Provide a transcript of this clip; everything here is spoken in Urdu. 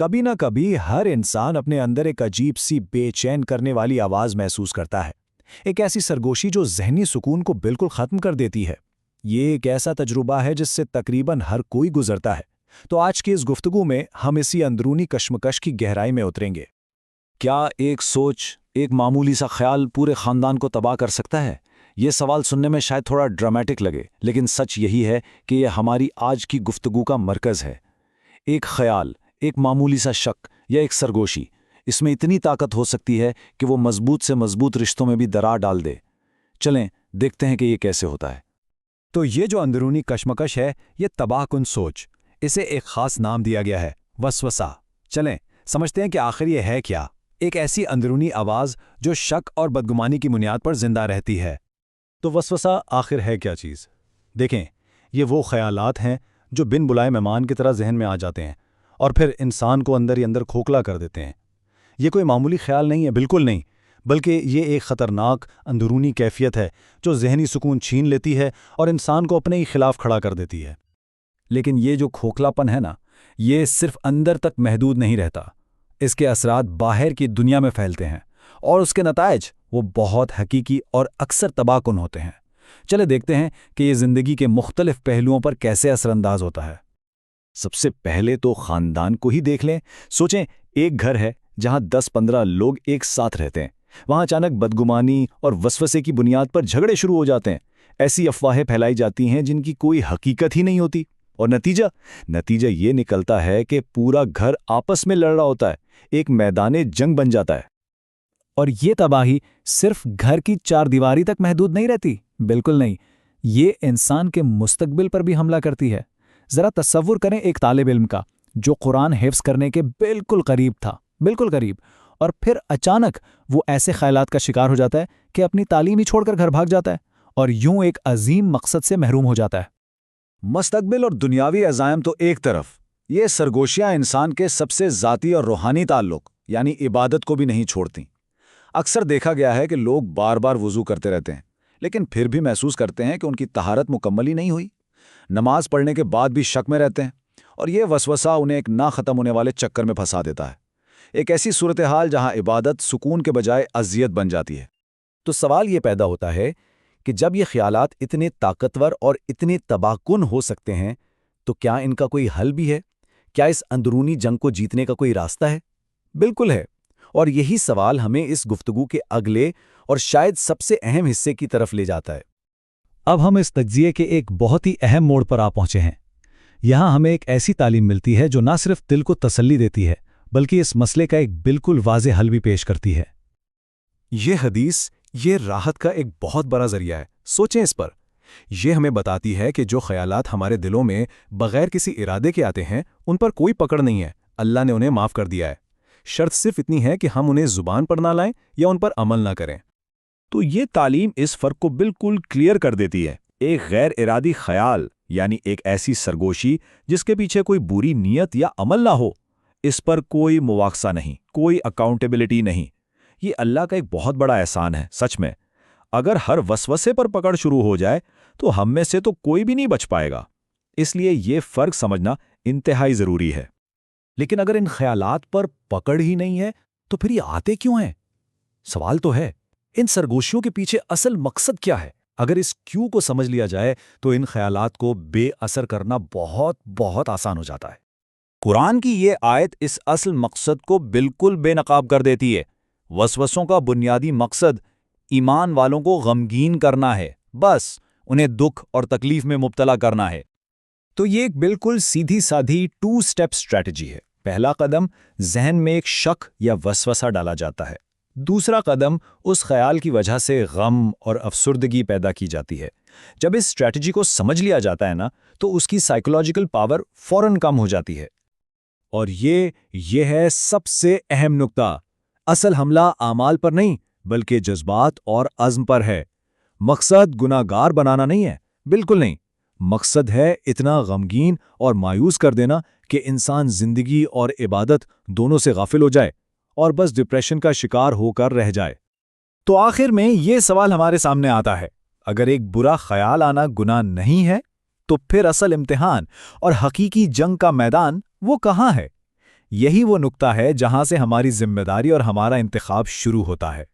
کبھی نہ کبھی ہر انسان اپنے اندر ایک عجیب سی بے چین کرنے والی آواز محسوس کرتا ہے، ایک ایسی سرگوشی جو ذہنی سکون کو بالکل ختم کر دیتی ہے۔ یہ ایک ایسا تجربہ ہے جس سے تقریباً ہر کوئی گزرتا ہے۔ تو آج کی اس گفتگو میں ہم اسی اندرونی کشمکش کی گہرائی میں اتریں گے۔ کیا ایک سوچ، ایک معمولی سا خیال پورے خاندان کو تباہ کر سکتا ہے؟ یہ سوال سننے میں شاید تھوڑا ڈرامٹک لگے، لیکن سچ یہی ہے کہ یہ ہماری آج کی گفتگو کا مرکز ہے۔ ایک خیال، ایک معمولی سا شک یا ایک سرگوشی، اس میں اتنی طاقت ہو سکتی ہے کہ وہ مضبوط سے مضبوط رشتوں میں بھی درار ڈال دے۔ چلیں دیکھتے ہیں کہ یہ کیسے ہوتا ہے۔ تو یہ جو اندرونی کشمکش ہے، یہ تباہ کن سوچ، اسے ایک خاص نام دیا گیا ہے، وسوسہ۔ چلیں سمجھتے ہیں کہ آخر یہ ہے کیا؟ ایک ایسی اندرونی آواز جو شک اور بدگمانی کی بنیاد پر زندہ رہتی ہے۔ تو وسوسہ آخر ہے کیا چیز؟ دیکھیں، یہ وہ خیالات ہیں جو بن بلائے مہمان کی طرح ذہن میں آ جاتے ہیں اور پھر انسان کو اندر ہی اندر کھوکھلا کر دیتے ہیں۔ یہ کوئی معمولی خیال نہیں ہے، بالکل نہیں، بلکہ یہ ایک خطرناک اندرونی کیفیت ہے جو ذہنی سکون چھین لیتی ہے اور انسان کو اپنے ہی خلاف کھڑا کر دیتی ہے۔ لیکن یہ جو کھوکھلاپن ہے نا، یہ صرف اندر تک محدود نہیں رہتا، اس کے اثرات باہر کی دنیا میں پھیلتے ہیں اور اس کے نتائج وہ بہت حقیقی اور اکثر تباہ کن ہوتے ہیں۔ چلے دیکھتے ہیں کہ یہ زندگی کے مختلف پہلوؤں پر کیسے اثر انداز ہوتا ہے۔ سب سے پہلے تو خاندان کو ہی دیکھ لیں۔ سوچیں، ایک گھر ہے جہاں 10-15 لوگ ایک ساتھ رہتے ہیں، وہاں اچانک بدگمانی اور وسوسے کی بنیاد پر جھگڑے شروع ہو جاتے ہیں۔ ایسی افواہیں پھیلائی جاتی ہیں جن کی کوئی حقیقت ہی نہیں ہوتی، اور نتیجہ یہ نکلتا ہے کہ پورا گھر آپس میں لڑ رہا ہوتا ہے، ایک میدان جنگ بن جاتا ہے۔ اور یہ تباہی صرف گھر کی چار دیواری تک محدود نہیں رہتی، بالکل نہیں، یہ انسان کے مستقبل پر بھی حملہ کرتی ہے۔ ذرا تصور کریں ایک طالب علم کا جو قرآن حفظ کرنے کے بالکل قریب تھا، بالکل قریب، اور پھر اچانک وہ ایسے خیالات کا شکار ہو جاتا ہے کہ اپنی تعلیم ہی چھوڑ کر گھر بھاگ جاتا ہے اور یوں ایک عظیم مقصد سے محروم ہو جاتا ہے۔ مستقبل اور دنیاوی عزائم تو ایک طرف، یہ سرگوشیاں انسان کے سب سے ذاتی اور روحانی تعلق یعنی عبادت کو بھی نہیں چھوڑتیں۔ اکثر دیکھا گیا ہے کہ لوگ بار بار وضو کرتے رہتے ہیں، لیکن پھر بھی محسوس کرتے ہیں کہ ان کی طہارت مکمل ہی نہیں ہوئی۔ نماز پڑھنے کے بعد بھی شک میں رہتے ہیں، اور یہ وسوسہ انہیں ایک نہ ختم ہونے والے چکر میں پھنسا دیتا ہے، ایک ایسی صورتحال جہاں عبادت سکون کے بجائے اذیت بن جاتی ہے۔ تو سوال یہ پیدا ہوتا ہے کہ جب یہ خیالات اتنے طاقتور اور اتنے تباہ کن ہو سکتے ہیں تو کیا ان کا کوئی حل بھی ہے؟ کیا اس اندرونی جنگ کو جیتنے کا کوئی راستہ ہے؟ بالکل ہے، اور یہی سوال ہمیں اس گفتگو کے اگلے اور شاید سب سے اہم حصے کی طرف لے جاتا ہے۔ اب ہم اس تجزیے کے ایک بہت ہی اہم موڑ پر آ پہنچے ہیں۔ یہاں ہمیں ایک ایسی تعلیم ملتی ہے جو نہ صرف دل کو تسلی دیتی ہے بلکہ اس مسئلے کا ایک بالکل واضح حل بھی پیش کرتی ہے۔ یہ حدیث، یہ راحت کا ایک بہت بڑا ذریعہ ہے۔ سوچیں اس پر۔ یہ ہمیں بتاتی ہے کہ جو خیالات ہمارے دلوں میں بغیر کسی ارادے کے آتے ہیں ان پر کوئی پکڑ نہیں ہے، اللہ نے انہیں معاف کر دیا ہے۔ شرط صرف اتنی ہے کہ ہم انہیں زبان پر نہ لائیں یا ان پر عمل نہ کریں۔ تو یہ تعلیم اس فرق کو بالکل کلیئر کر دیتی ہے۔ ایک غیر ارادی خیال یعنی ایک ایسی سرگوشی جس کے پیچھے کوئی بری نیت یا عمل نہ ہو، اس پر کوئی مواخذہ نہیں، کوئی اکاؤنٹیبلٹی نہیں۔ یہ اللہ کا ایک بہت بڑا احسان ہے، سچ میں۔ اگر ہر وسوسے پر پکڑ شروع ہو جائے تو ہم میں سے تو کوئی بھی نہیں بچ پائے گا۔ اس لیے یہ فرق سمجھنا انتہائی ضروری ہے۔ لیکن اگر ان خیالات پر پکڑ ہی نہیں ہے تو پھر یہ آتے کیوں ہیں؟ سوال تو ہے، ان سرگوشیوں کے پیچھے اصل مقصد کیا ہے؟ اگر اس کیوں کو سمجھ لیا جائے تو ان خیالات کو بے اثر کرنا بہت بہت آسان ہو جاتا ہے۔ قرآن کی یہ آیت اس اصل مقصد کو بالکل بے نقاب کر دیتی ہے۔ وسوسوں کا بنیادی مقصد ایمان والوں کو غمگین کرنا ہے، بس انہیں دکھ اور تکلیف میں مبتلا کرنا ہے۔ تو یہ ایک بالکل سیدھی سادھی 2 سٹیپ اسٹریٹجی ہے۔ پہلا قدم، ذہن میں ایک شک یا وسوسہ ڈالا جاتا ہے۔ دوسرا قدم، اس خیال کی وجہ سے غم اور افسردگی پیدا کی جاتی ہے۔ جب اس اسٹریٹجی کو سمجھ لیا جاتا ہے نا، تو اس کی سائیکولوجیکل پاور فوراً کم ہو جاتی ہے۔ اور یہ ہے سب سے اہم نکتہ۔ اصل حملہ اعمال پر نہیں بلکہ جذبات اور عزم پر ہے۔ مقصد گناہ گار بنانا نہیں ہے، بالکل نہیں۔ مقصد ہے اتنا غمگین اور مایوس کر دینا کہ انسان زندگی اور عبادت دونوں سے غافل ہو جائے اور بس ڈپریشن کا شکار ہو کر رہ جائے۔ تو آخر میں یہ سوال ہمارے سامنے آتا ہے، اگر ایک برا خیال آنا گناہ نہیں ہے تو پھر اصل امتحان اور حقیقی جنگ کا میدان وہ کہاں ہے؟ یہی وہ نقطہ ہے جہاں سے ہماری ذمہ داری اور ہمارا انتخاب شروع ہوتا ہے۔